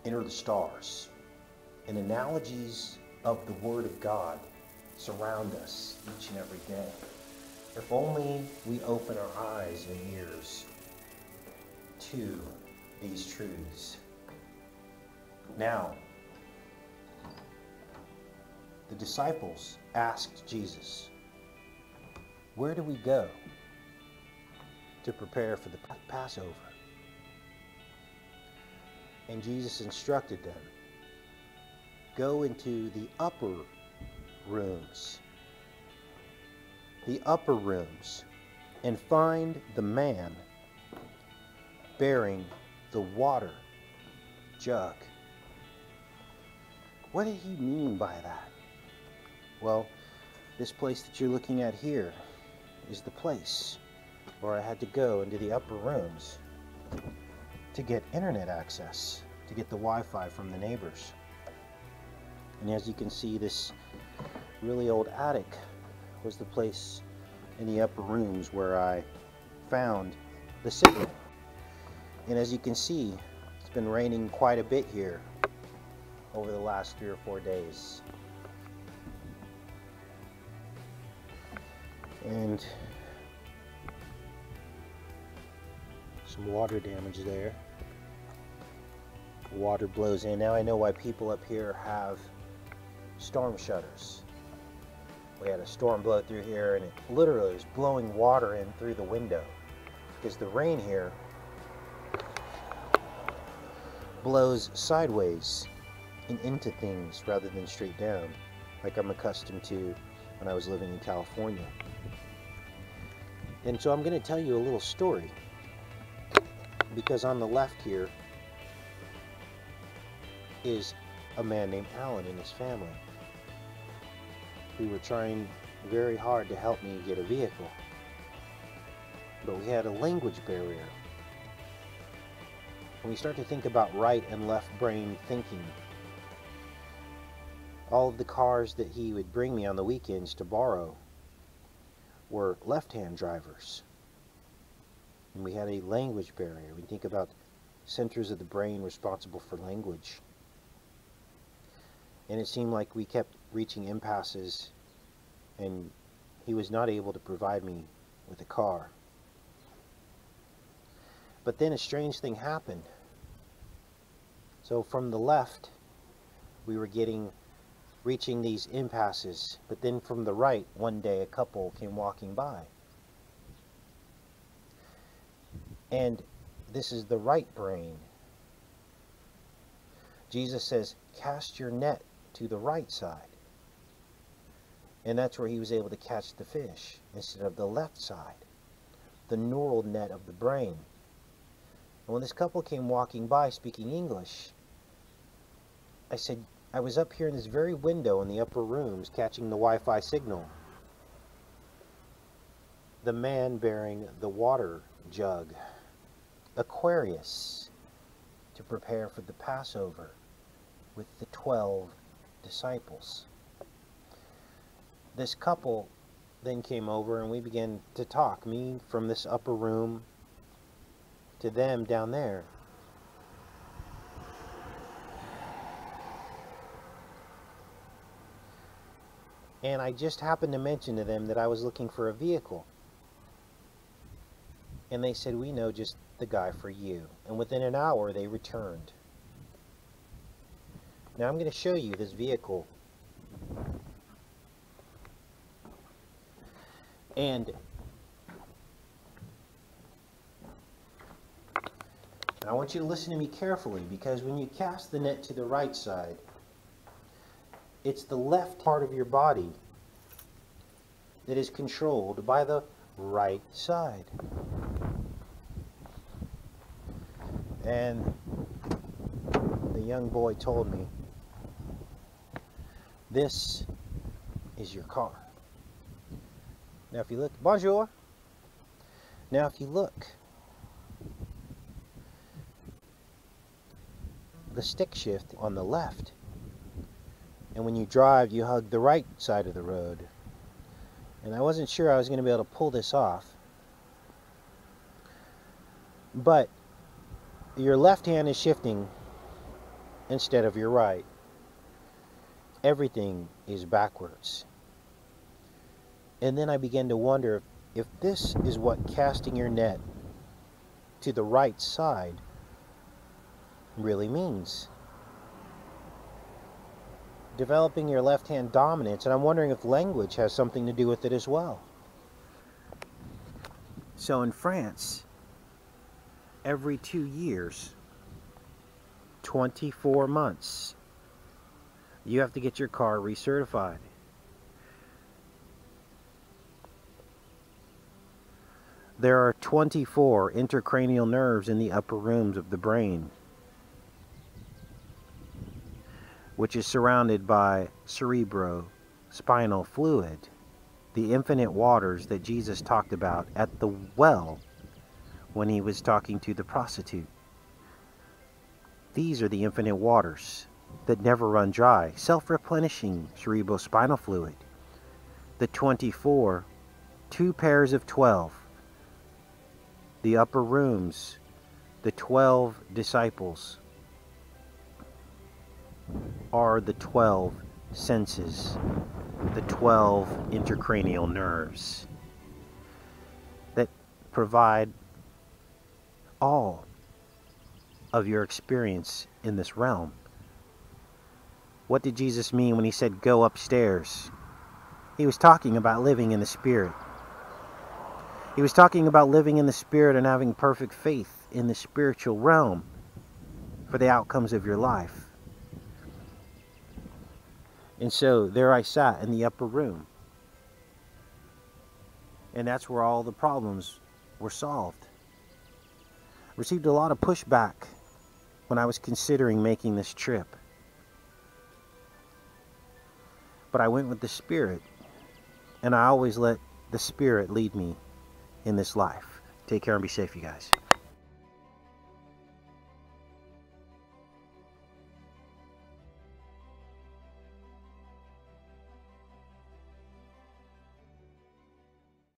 enter the stars, and analogies of the Word of God surround us each and every day. If only we open our eyes and ears to these truths. Now, the disciples asked Jesus, "Where do we go to prepare for the Passover?" And Jesus instructed them, "Go into the upper rooms, and find the man bearing the water jug." What did he mean by that? Well, this place that you're looking at here is the place where I had to go into the upper rooms to get internet access, to get the Wi-Fi from the neighbors. And as you can see, this really old attic was the place in the upper rooms where I found the signal. And as you can see, it's been raining quite a bit here over the last 3 or 4 days. And some water damage there. Water blows in. Now I know why people up here have storm shutters. We had a storm blow through here, and it literally was blowing water in through the window, because the rain here blows sideways and into things rather than straight down, like I'm accustomed to when I was living in California. And so I'm going to tell you a little story, because on the left here is a man named Alan and his family, who were trying very hard to help me get a vehicle. But we had a language barrier. When we start to think about right and left brain thinking, all of the cars that he would bring me on the weekends to borrow were left-hand drivers. And we had a language barrier. We think about centers of the brain responsible for language. And it seemed like we kept reaching impasses, and he was not able to provide me with a car. But then a strange thing happened. So from the left, we were reaching these impasses, but then from the right, one day a couple came walking by. And this is the right brain. Jesus says, "Cast your net to the right side." And that's where he was able to catch the fish instead of the left side, the neural net of the brain. And when this couple came walking by speaking English, I said, "I was up here in this very window in the upper rooms catching the Wi-Fi signal. The man bearing the water jug, Aquarius, to prepare for the Passover with the 12 disciples." This couple then came over and we began to talk, me from this upper room to them down there. And I just happened to mention to them that I was looking for a vehicle. And they said, "We know just the guy for you." And within an hour, they returned. Now I'm going to show you this vehicle. And I want you to listen to me carefully, because when you cast the net to the right side, it's the left part of your body that is controlled by the right side. And the young boy told me, "This is your car." Now if you look, bonjour. Now if you look, the stick shift on the left. And when you drive, you hug the right side of the road. And I wasn't sure I was going to be able to pull this off. But your left hand is shifting instead of your right. Everything is backwards. And then I began to wonder if this is what casting your net to the right side really means. Developing your left-hand dominance, and I'm wondering if language has something to do with it as well. So in France, every 2 years, 24 months, you have to get your car recertified. There are 24 intracranial nerves in the upper rooms of the brain, which is surrounded by cerebrospinal fluid, the infinite waters that Jesus talked about at the well when he was talking to the prostitute. These are the infinite waters that never run dry, self-replenishing cerebrospinal fluid. The 24, 2 pairs of 12, the upper rooms, the 12 disciples, are the 12 senses, the 12 intracranial nerves that provide all of your experience in this realm. What did Jesus mean when he said, go upstairs? He was talking about living in the Spirit. He was talking about living in the Spirit and having perfect faith in the spiritual realm for the outcomes of your life. And so there I sat in the upper room. And that's where all the problems were solved. Received a lot of pushback when I was considering making this trip. But I went with the Spirit. And I always let the Spirit lead me in this life. Take care and be safe, you guys.